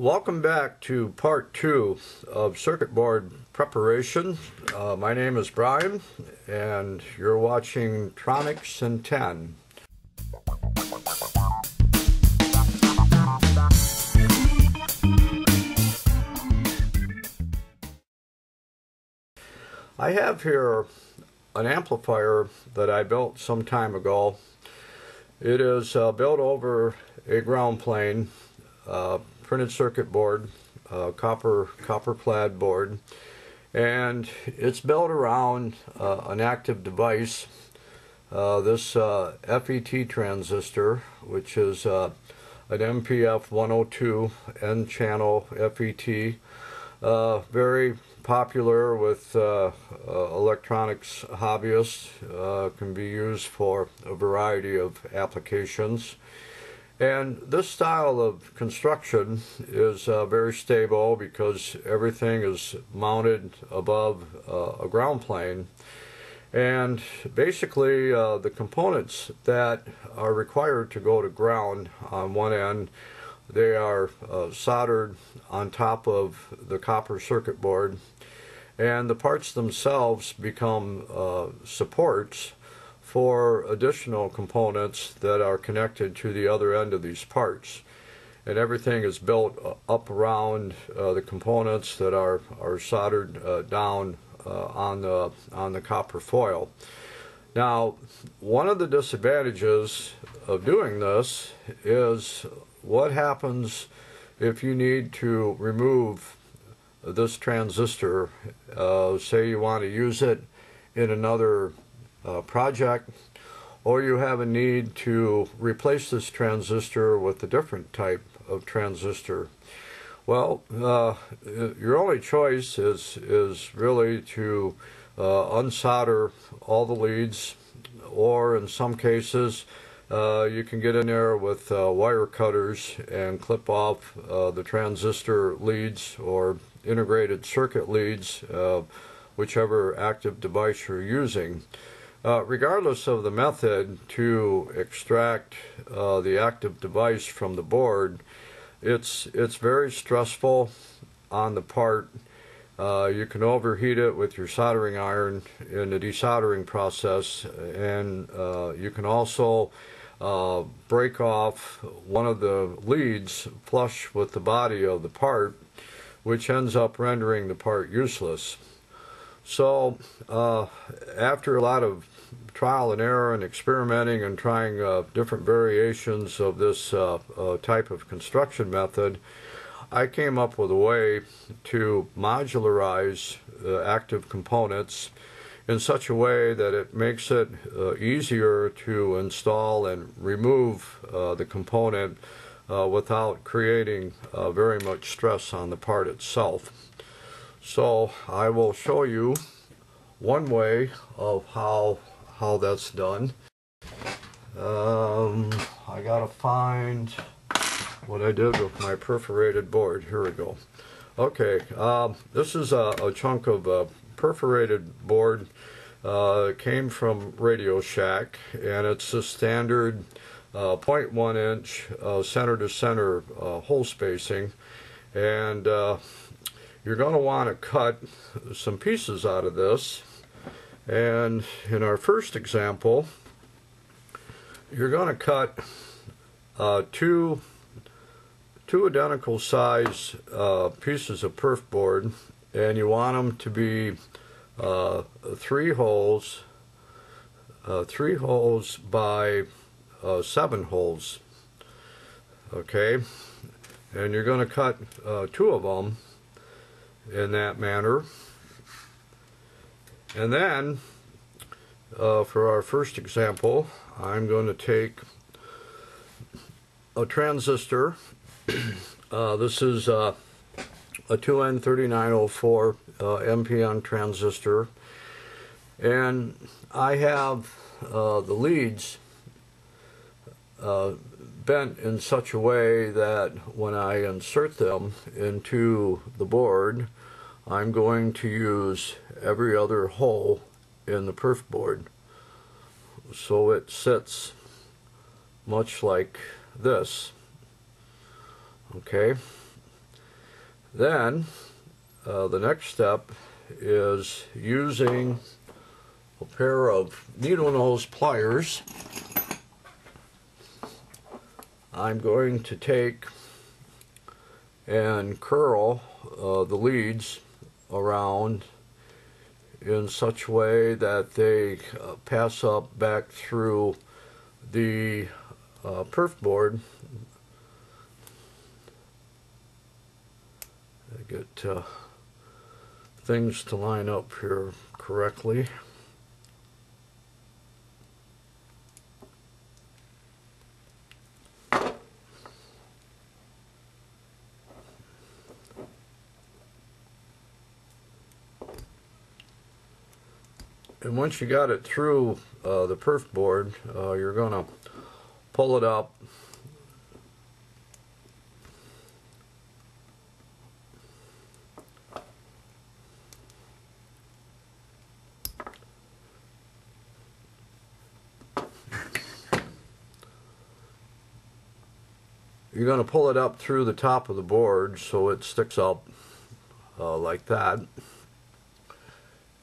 Welcome back to part 2 of circuit board preparation. My name is Brian and you're watching Tronics in 10. I have here an amplifier that I built some time ago. It is built over a ground plane, printed circuit board, copper clad board, and it's built around an active device, this FET transistor, which is an MPF 102 N channel FET, very popular with electronics hobbyists, can be used for a variety of applications. And this style of construction is very stable because everything is mounted above a ground plane. And basically the components that are required to go to ground on one end, they are soldered on top of the copper circuit board, and the parts themselves become supports for additional components that are connected to the other end of these parts. And everything is built up around the components that are soldered down on the copper foil. Now, one of the disadvantages of doing this is what happens if you need to remove this transistor. Say you want to use it in another project, or you have a need to replace this transistor with a different type of transistor. Well, your only choice is really to unsolder all the leads, or in some cases you can get in there with wire cutters and clip off the transistor leads or integrated circuit leads, whichever active device you're using. Regardless of the method to extract the active device from the board, it's very stressful on the part. You can overheat it with your soldering iron in the desoldering process, and you can also break off one of the leads flush with the body of the part, which ends up rendering the part useless. So after a lot of trial and error and experimenting and trying different variations of this type of construction method, I came up with a way to modularize active components in such a way that it makes it easier to install and remove the component without creating very much stress on the part itself. So I will show you one way of how that's done. I gotta find what I did with my perforated board. Here we go. Okay, this is a chunk of perforated board. It came from Radio Shack, and it's a standard 0.1 inch center to center hole spacing, and you're going to want to cut some pieces out of this. And in our first example, you're going to cut two identical size pieces of perf board, and you want them to be 3 holes by 7 holes. Okay, and you're going to cut 2 of them in that manner. And then for our first example, I'm going to take a transistor. This is a 2N3904 MPN transistor, and I have the leads bent in such a way that when I insert them into the board, I'm going to use every other hole in the perf board, so it sits much like this. Okay, Then the next step is using a pair of needle nose pliers. I'm going to take and curl the leads around in such a way that they pass up back through the perf board. I get things to line up here correctly. And once you got it through the perf board, you're going to pull it up through the top of the board so it sticks up like that.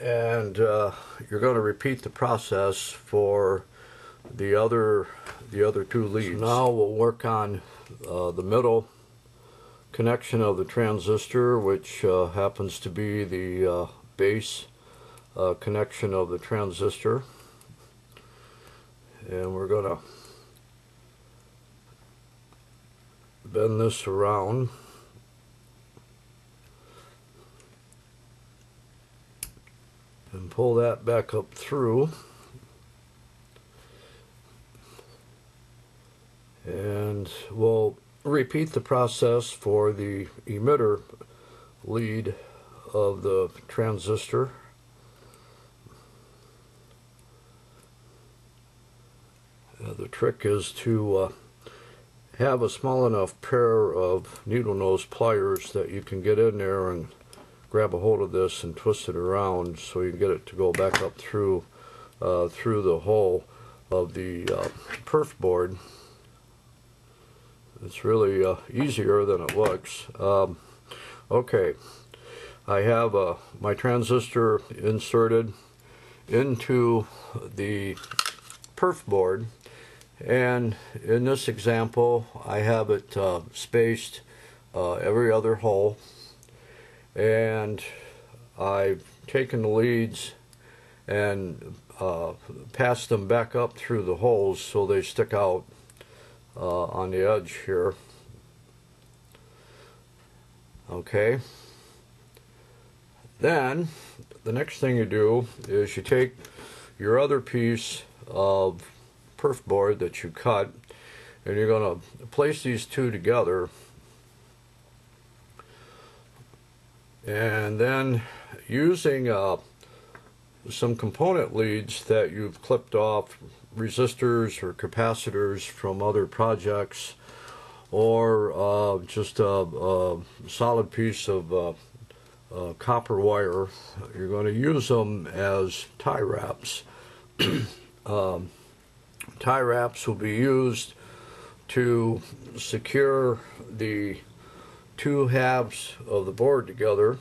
And you're going to repeat the process for the other two leads. So now we'll work on the middle connection of the transistor, which happens to be the base connection of the transistor. And we're going to bend this around. And pull that back up through. And we'll repeat the process for the emitter lead of the transistor. The trick is to have a small enough pair of needle nose pliers that you can get in there and grab a hold of this and twist it around so you can get it to go back up through the hole of the perf board. It's really easier than it looks. Okay, I have my transistor inserted into the perf board, and in this example I have it spaced every other hole. And I've taken the leads and passed them back up through the holes so they stick out on the edge here. Okay. Then the next thing you do is you take your other piece of perf board that you cut, and you're going to place these two together. And then using some component leads that you've clipped off, resistors or capacitors from other projects, or just a solid piece of copper wire, you're going to use them as tie wraps. Tie wraps will be used to secure the two halves of the board together,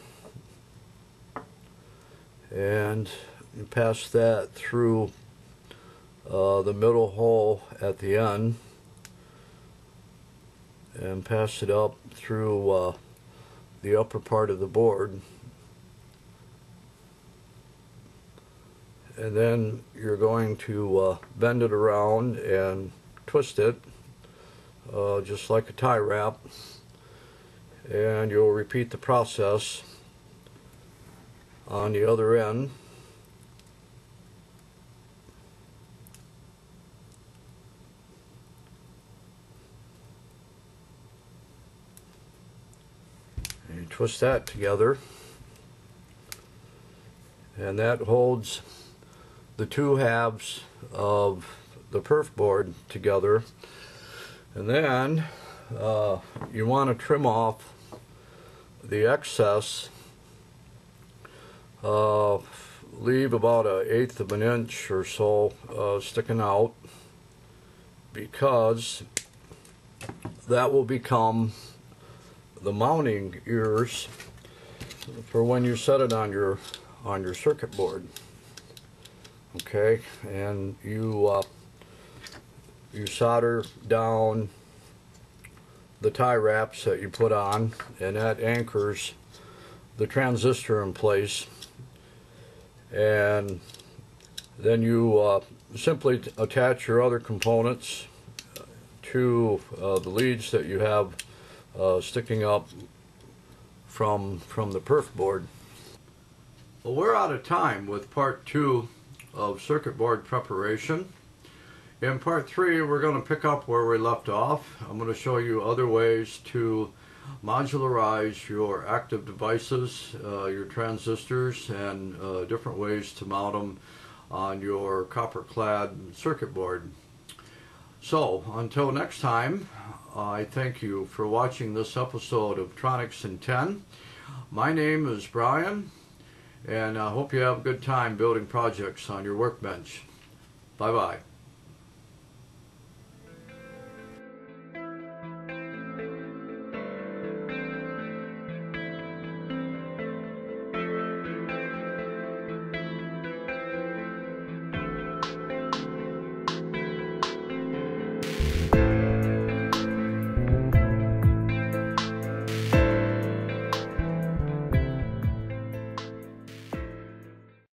and you pass that through the middle hole at the end and pass it up through the upper part of the board, and then you're going to bend it around and twist it just like a tie wrap. And you'll repeat the process on the other end. And you twist that together, and that holds the two halves of the perf board together. And then you want to trim off the excess, leave about 1/8 of an inch or so sticking out, because that will become the mounting ears for when you set it on your circuit board. Okay, and you solder down the tie wraps that you put on, and that anchors the transistor in place. And then you simply attach your other components to the leads that you have sticking up from the perf board. Well, we're out of time with part 2 of circuit board preparation. In part 3, we're going to pick up where we left off. I'm going to show you other ways to modularize your active devices, your transistors, and different ways to mount them on your copper-clad circuit board. So, until next time, I thank you for watching this episode of Tronics in 10. My name is Brian, and I hope you have a good time building projects on your workbench. Bye-bye.